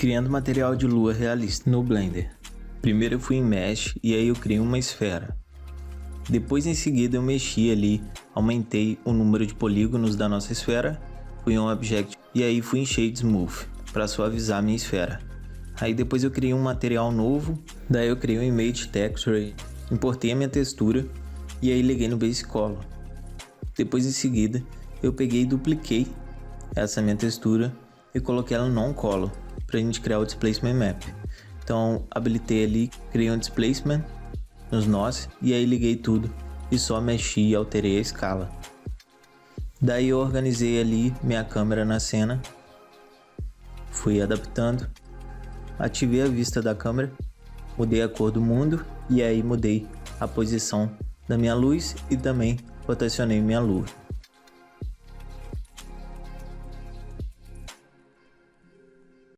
Criando material de lua realista no Blender. Primeiro eu fui em Mesh e aí eu criei uma esfera. Depois em seguida eu mexi ali, aumentei o número de polígonos da nossa esfera, fui em Object e aí fui em Shade Smooth para suavizar a minha esfera. Aí depois eu criei um material novo, daí eu criei um Image Texture, importei a minha textura e aí liguei no Base Color. Depois em seguida eu peguei e dupliquei essa minha textura e coloquei ela no Non-Color para a gente criar o Displacement Map. Então habilitei ali, criei um Displacement nos nós e aí liguei tudo e só mexi e alterei a escala. Daí eu organizei ali minha câmera na cena, fui adaptando, ativei a vista da câmera, mudei a cor do mundo e aí mudei a posição da minha luz e também rotacionei minha lua.